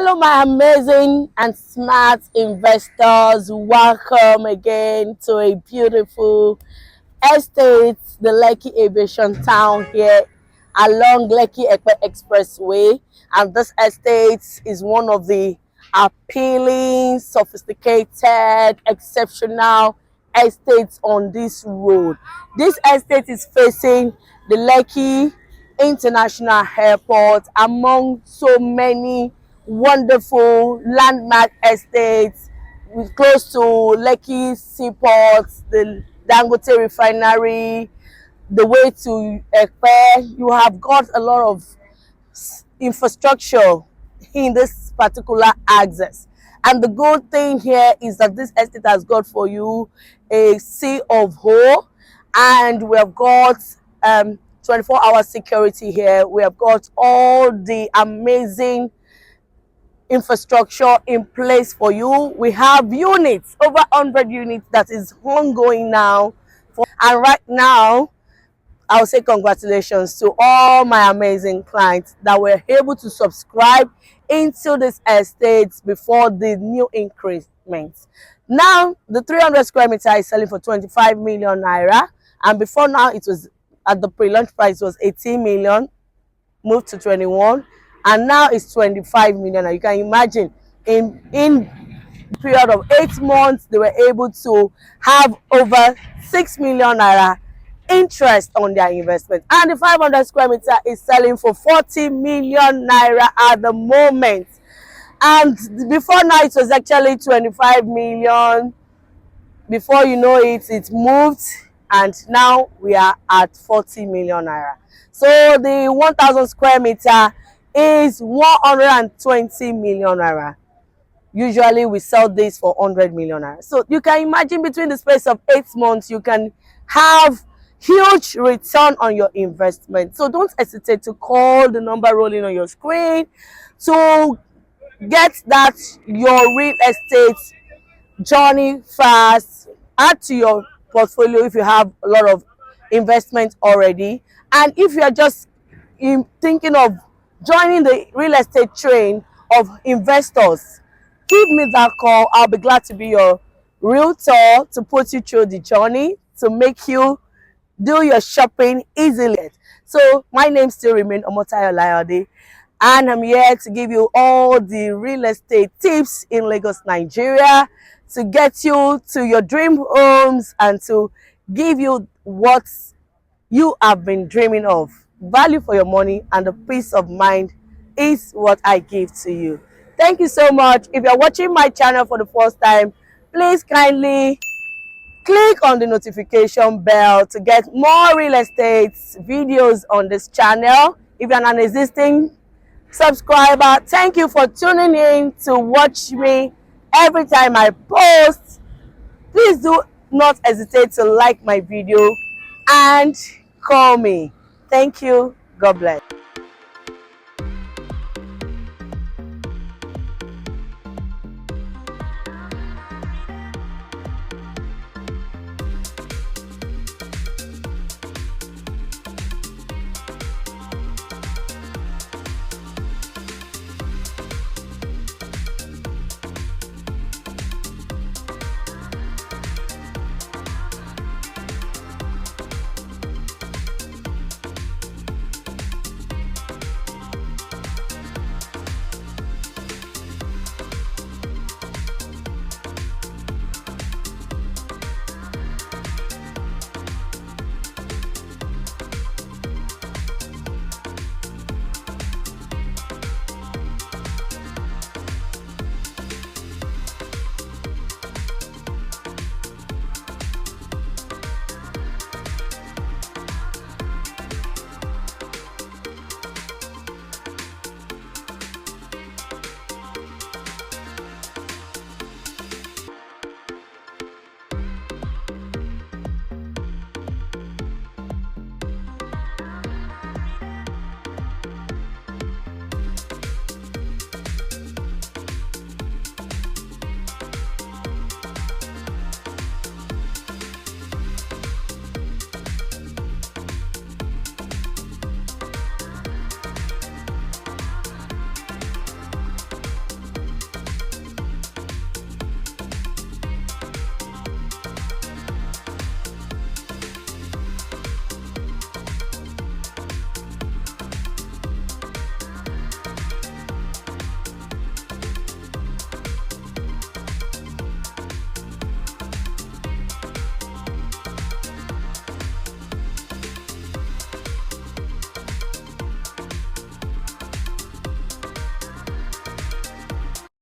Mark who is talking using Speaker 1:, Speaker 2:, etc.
Speaker 1: Hello, my amazing and smart investors. Welcome again to a beautiful estate, the Lekki Aviation Town here along Lekki-Epe Expressway. And this estate is one of the appealing, sophisticated, exceptional estates on this road. This estate is facing the Lekki International Airport, among so many wonderful landmark estates with close to Lekki Seaport, the Dangote Refinery, the way to Epe. You have got a lot of infrastructure in this particular access. And the good thing here is that this estate has got for you a C of O, and we have got 24-hour security here. We have got all the amazing infrastructure in place for you. We have units, over 100 units that is ongoing now. And right now, I'll say congratulations to all my amazing clients that were able to subscribe into this estate before the new increments. Now, the 300 square meter is selling for 25 million naira. And before now, it was at the pre-launch price was 18 million, moved to 21, and now it's 25 million. You can imagine in a period of 8 months, they were able to have over 6 million naira interest on their investment. And the 500 square meter is selling for 40 million naira at the moment. And before now, it was actually 25 million. Before you know it, it moved, and now we are at 40 million naira. So the 1,000 square meter is 120 million naira. Usually we sell this for 100 million naira. So you can imagine between the space of 8 months, you can have huge return on your investment. So don't hesitate to call the number rolling on your screen to get that your real estate journey fast. Add to your portfolio if you have a lot of investment already, and if you are just thinking of joining the real estate train of investors, give me that call. I'll be glad to be your realtor to put you through the journey to make you do your shopping easily. So my name still remains Omotayo Layode, and I'm here to give you all the real estate tips in Lagos, Nigeria, to get you to your dream homes and to give you what you have been dreaming of. Value for your money and the peace of mind is what I give to you. Thank you so much. If you're watching my channel for the first time, please kindly click on the notification bell to get more real estate videos on this channel. If you're an existing subscriber, thank you for tuning in to watch me every time I post. Please do not hesitate to like my video and call me. Thank you. God bless.